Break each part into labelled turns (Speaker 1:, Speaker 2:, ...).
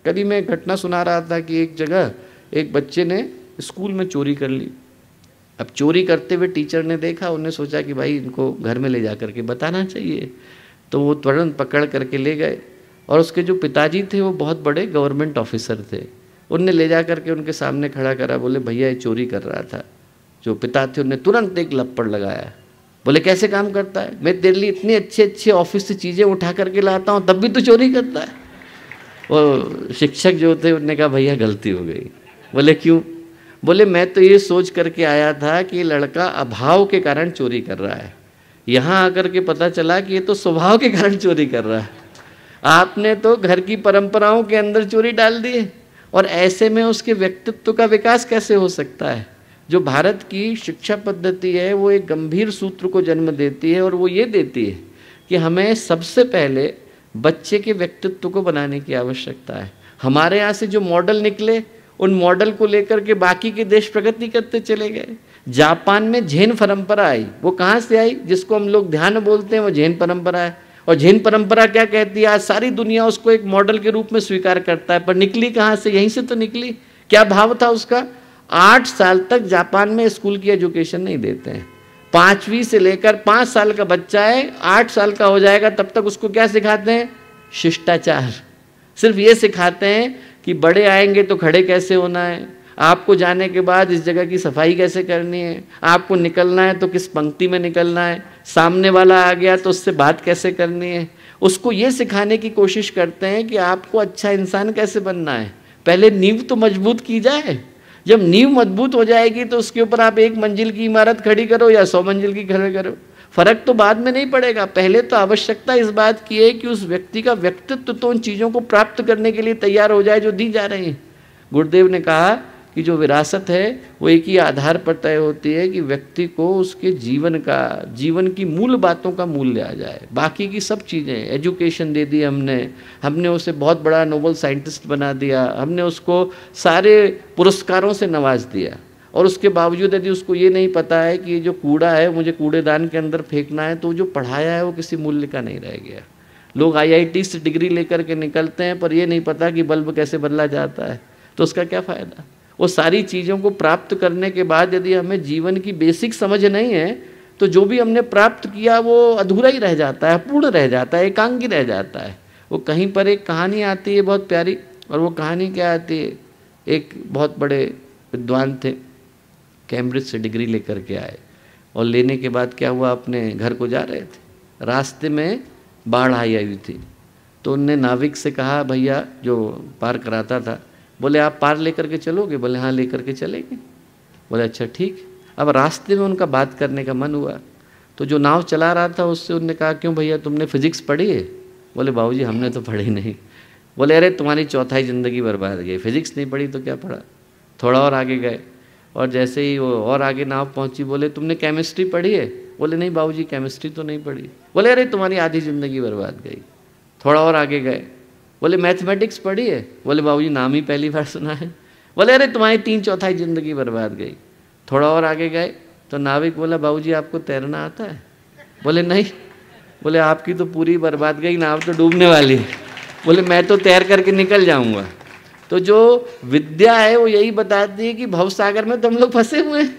Speaker 1: कभी मैं एक घटना सुना रहा था कि एक जगह एक बच्चे ने स्कूल में चोरी कर ली। अब चोरी करते हुए टीचर ने देखा, उन्हें सोचा कि भाई इनको घर में ले जा करके बताना चाहिए, तो वो तुरंत पकड़ करके ले गए। और उसके जो पिताजी थे वो बहुत बड़े गवर्नमेंट ऑफिसर थे, उनने ले जा करके उनके सामने खड़ा करा, बोले भैया ये चोरी कर रहा था। जो पिता थे उन्हें तुरंत एक लपड़ लगाया, बोले कैसे काम करता है, मैं तेरे लिए इतने अच्छे अच्छे ऑफिस से चीज़ें उठा करके लाता हूँ तब भी तू चोरी करता है। वो शिक्षक जो थे उन्होंने कहा भैया गलती हो गई। बोले क्यों? बोले मैं तो ये सोच करके आया था कि लड़का अभाव के कारण चोरी कर रहा है, यहाँ आकर के पता चला कि ये तो स्वभाव के कारण चोरी कर रहा है। आपने तो घर की परंपराओं के अंदर चोरी डाल दी है, और ऐसे में उसके व्यक्तित्व का विकास कैसे हो सकता है? जो भारत की शिक्षा पद्धति है वो एक गंभीर सूत्र को जन्म देती है, और वो ये देती है कि हमें सबसे पहले बच्चे के व्यक्तित्व को बनाने की आवश्यकता है। हमारे यहाँ से जो मॉडल निकले उन मॉडल को लेकर के बाकी के देश प्रगति करते चले गए। जापान में जैन परंपरा आई, वो कहाँ से आई? जिसको हम लोग ध्यान बोलते हैं वो जैन परंपरा है। और जैन परंपरा क्या कहती है? आज सारी दुनिया उसको एक मॉडल के रूप में स्वीकार करता है, पर निकली कहाँ से? यहीं से तो निकली। क्या भाव था उसका? 8 साल तक जापान में स्कूल की एजुकेशन नहीं देते हैं। 5वीं से लेकर 5 साल का बच्चा है, 8 साल का हो जाएगा तब तक उसको क्या सिखाते हैं? शिष्टाचार। सिर्फ ये सिखाते हैं कि बड़े आएंगे तो खड़े कैसे होना है, आपको जाने के बाद इस जगह की सफाई कैसे करनी है, आपको निकलना है तो किस पंक्ति में निकलना है, सामने वाला आ गया तो उससे बात कैसे करनी है। उसको ये सिखाने की कोशिश करते हैं कि आपको अच्छा इंसान कैसे बनना है। पहले नींव तो मजबूत की जाए, जब नींव मजबूत हो जाएगी तो उसके ऊपर आप 1 मंजिल की इमारत खड़ी करो या 100 मंजिल की खड़ी करो, फर्क तो बाद में नहीं पड़ेगा। पहले तो आवश्यकता इस बात की है कि उस व्यक्ति का व्यक्तित्व तो उन चीज़ों को प्राप्त करने के लिए तैयार हो जाए जो दी जा रही हैं। गुरुदेव ने कहा कि जो विरासत है वो एक ही आधार पर तय होती है कि व्यक्ति को उसके जीवन की मूल बातों का मूल्य आ जाए। बाकी की सब चीज़ें, एजुकेशन दे दी हमने उसे बहुत बड़ा नोबल साइंटिस्ट बना दिया, हमने उसको सारे पुरस्कारों से नवाज दिया, और उसके बावजूद यदि उसको ये नहीं पता है कि ये जो कूड़ा है मुझे कूड़ेदान के अंदर फेंकना है, तो जो पढ़ाया है वो किसी मूल्य का नहीं रह गया। लोग IIT से डिग्री लेकर के निकलते हैं पर ये नहीं पता कि बल्ब कैसे बदला जाता है, तो उसका क्या फ़ायदा? वो सारी चीज़ों को प्राप्त करने के बाद यदि हमें जीवन की बेसिक समझ नहीं है तो जो भी हमने प्राप्त किया वो अधूरा ही रह जाता है, पूर्ण रह जाता है, एकांगी रह जाता है। वो कहीं पर एक कहानी आती है बहुत प्यारी, और वो कहानी क्या आती है? एक बहुत बड़े विद्वान थे, कैम्ब्रिज से डिग्री लेकर के आए, और लेने के बाद क्या हुआ, अपने घर को जा रहे थे, रास्ते में बाढ़ आई हुई थी, तो उनने नाविक से कहा, भैया जो पार कराता था, बोले आप पार लेकर के चलोगे? बोले हाँ लेकर के चलेंगे। बोले अच्छा ठीक। अब रास्ते में उनका बात करने का मन हुआ, तो जो नाव चला रहा था उससे उनने कहा, क्यों भैया तुमने फिजिक्स पढ़ी है? बोले बाबूजी हमने तो पढ़ी नहीं। बोले अरे तुम्हारी चौथाई ज़िंदगी बर्बाद गई, फिजिक्स नहीं पढ़ी तो क्या पढ़ा। थोड़ा और आगे गए, और जैसे ही वो और आगे नाव पहुंची, बोले तुमने केमिस्ट्री पढ़ी है? बोले नहीं बाबूजी केमिस्ट्री तो नहीं पढ़ी। बोले अरे तुम्हारी आधी ज़िंदगी बर्बाद गई। थोड़ा और आगे गए, बोले मैथमेटिक्स पढ़ी है? बोले बाबूजी नाम ही पहली बार सुना है। बोले अरे तुम्हारी 3/4 ज़िंदगी बर्बाद गई। थोड़ा और आगे गए तो नाविक बोला, बाबूजी आपको तैरना आता है? बोले नहीं। बोले आपकी तो पूरी बर्बाद गई, नाव तो डूबने वाली है। बोले मैं तो तैर करके निकल जाऊँगा। तो जो विद्या है वो यही बताती है कि भवसागर में तो हम लोग फंसे हुए हैं,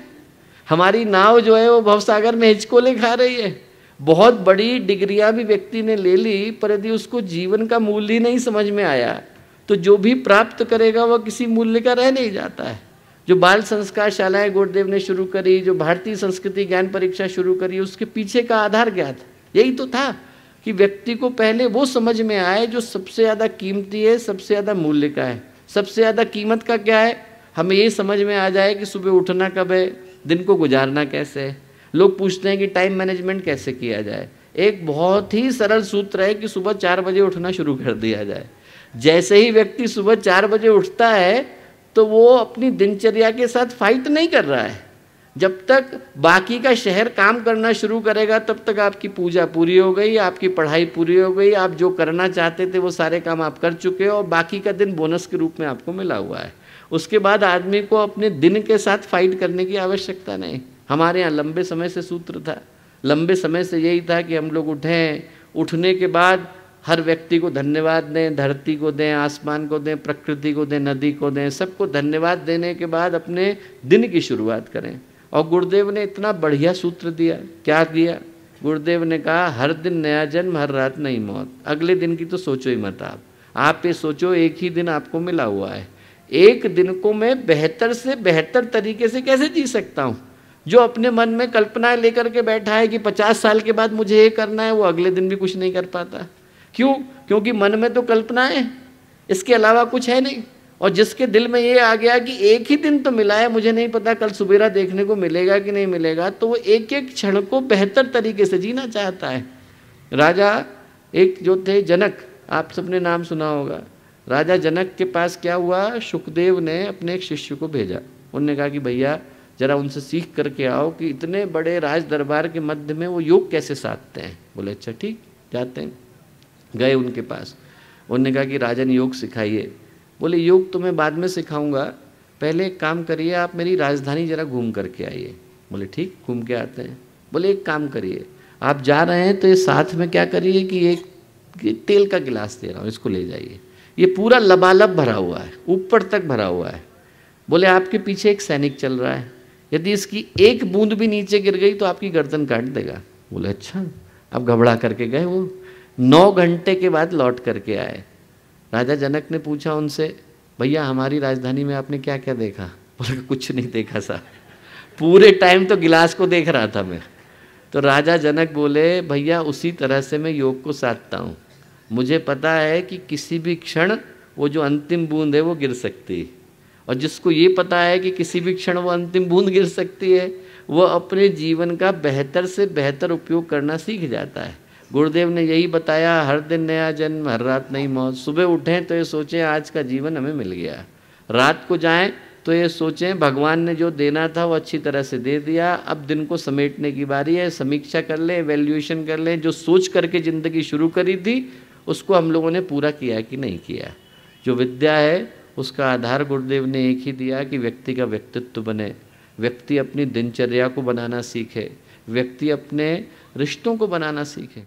Speaker 1: हमारी नाव जो है वो भवसागर में हिचकोले खा रही है। बहुत बड़ी डिग्रियां भी व्यक्ति ने ले ली, पर यदि उसको जीवन का मूल्य ही नहीं समझ में आया तो जो भी प्राप्त करेगा वह किसी मूल्य का रह नहीं जाता है। जो बाल संस्कार शालाएं गुरुदेव ने शुरू करी, जो भारतीय संस्कृति ज्ञान परीक्षा शुरू करी, उसके पीछे का आधार क्या था? यही तो था कि व्यक्ति को पहले वो समझ में आए जो सबसे ज़्यादा कीमती है, सबसे ज़्यादा मूल्य का है। सबसे ज़्यादा कीमत का क्या है? हमें ये समझ में आ जाए कि सुबह उठना कब है, दिन को गुजारना कैसे है। लोग पूछते हैं कि टाइम मैनेजमेंट कैसे किया जाए। एक बहुत ही सरल सूत्र है कि सुबह 4 बजे उठना शुरू कर दिया जाए। जैसे ही व्यक्ति सुबह 4 बजे उठता है तो वो अपनी दिनचर्या के साथ फाइट नहीं कर रहा है। जब तक बाकी का शहर काम करना शुरू करेगा तब तक आपकी पूजा पूरी हो गई, आपकी पढ़ाई पूरी हो गई, आप जो करना चाहते थे वो सारे काम आप कर चुके हो, और बाकी का दिन बोनस के रूप में आपको मिला हुआ है। उसके बाद आदमी को अपने दिन के साथ फाइट करने की आवश्यकता नहीं। हमारे यहाँ लंबे समय से सूत्र था, लंबे समय से यही था कि हम लोग उठें, उठने के बाद हर व्यक्ति को धन्यवाद दें, धरती को दें, आसमान को दें, प्रकृति को दें, नदी को दें, सबको धन्यवाद देने के बाद अपने दिन की शुरुआत करें। और गुरुदेव ने इतना बढ़िया सूत्र दिया। क्या दिया? गुरुदेव ने कहा हर दिन नया जन्म, हर रात नई मौत। अगले दिन की तो सोचो ही मत। आप ये सोचो एक ही दिन आपको मिला हुआ है, एक दिन को मैं बेहतर से बेहतर तरीके से कैसे जी सकता हूँ। जो अपने मन में कल्पनाएं लेकर के बैठा है कि 50 साल के बाद मुझे ये करना है, वो अगले दिन भी कुछ नहीं कर पाता। क्यों? क्योंकि मन में तो कल्पनाएं, इसके अलावा कुछ है नहीं। और जिसके दिल में ये आ गया कि एक ही दिन तो मिला है, मुझे नहीं पता कल सुबेरा देखने को मिलेगा कि नहीं मिलेगा, तो वो एक एक क्षण को बेहतर तरीके से जीना चाहता है। राजा एक जो थे जनक, आप सबने नाम सुना होगा। राजा जनक के पास क्या हुआ, सुखदेव ने अपने एक शिष्य को भेजा। उन्होंने कहा कि भैया जरा उनसे सीख करके आओ कि इतने बड़े राज दरबार के मध्य में वो योग कैसे साधते हैं। बोले अच्छा ठीक, जाते हैं। गए उनके पास, उन्होंने कहा कि राजन योग सिखाइए। बोले योग तो मैं बाद में सिखाऊंगा, पहले एक काम करिए, आप मेरी राजधानी जरा घूम करके आइए। बोले ठीक, घूम के आते हैं। बोले एक काम करिए, आप जा रहे हैं तो ये साथ में क्या करिए कि एक तेल का गिलास दे रहा हूँ, इसको ले जाइए। ये पूरा लबालब भरा हुआ है, ऊपर तक भरा हुआ है। बोले आपके पीछे एक सैनिक चल रहा है, यदि इसकी एक बूंद भी नीचे गिर गई तो आपकी गर्दन काट देगा। बोले अच्छा। अब घबरा करके गए वो। 9 घंटे के बाद लौट करके आए। राजा जनक ने पूछा उनसे, भैया हमारी राजधानी में आपने क्या क्या देखा? बोले कुछ नहीं देखा साहब, पूरे टाइम तो गिलास को देख रहा था मैं। तो राजा जनक बोले भैया उसी तरह से मैं योग को साधता हूँ। मुझे पता है कि किसी भी क्षण वो जो अंतिम बूंद है वो गिर सकती है, और जिसको ये पता है कि किसी भी क्षण वो अंतिम बूंद गिर सकती है, वो अपने जीवन का बेहतर से बेहतर उपयोग करना सीख जाता है। गुरुदेव ने यही बताया, हर दिन नया जन्म, हर रात नई मौत। सुबह उठें तो ये सोचें आज का जीवन हमें मिल गया, रात को जाएं तो ये सोचें भगवान ने जो देना था वो अच्छी तरह से दे दिया, अब दिन को समेटने की बारी है। समीक्षा कर लें, एवेल्यूएशन कर लें, जो सोच करके ज़िंदगी शुरू करी थी उसको हम लोगों ने पूरा किया कि नहीं किया। जो विद्या है उसका आधार गुरुदेव ने एक ही दिया कि व्यक्ति का व्यक्तित्व बने, व्यक्ति अपनी दिनचर्या को बनाना सीखे, व्यक्ति अपने रिश्तों को बनाना सीखे।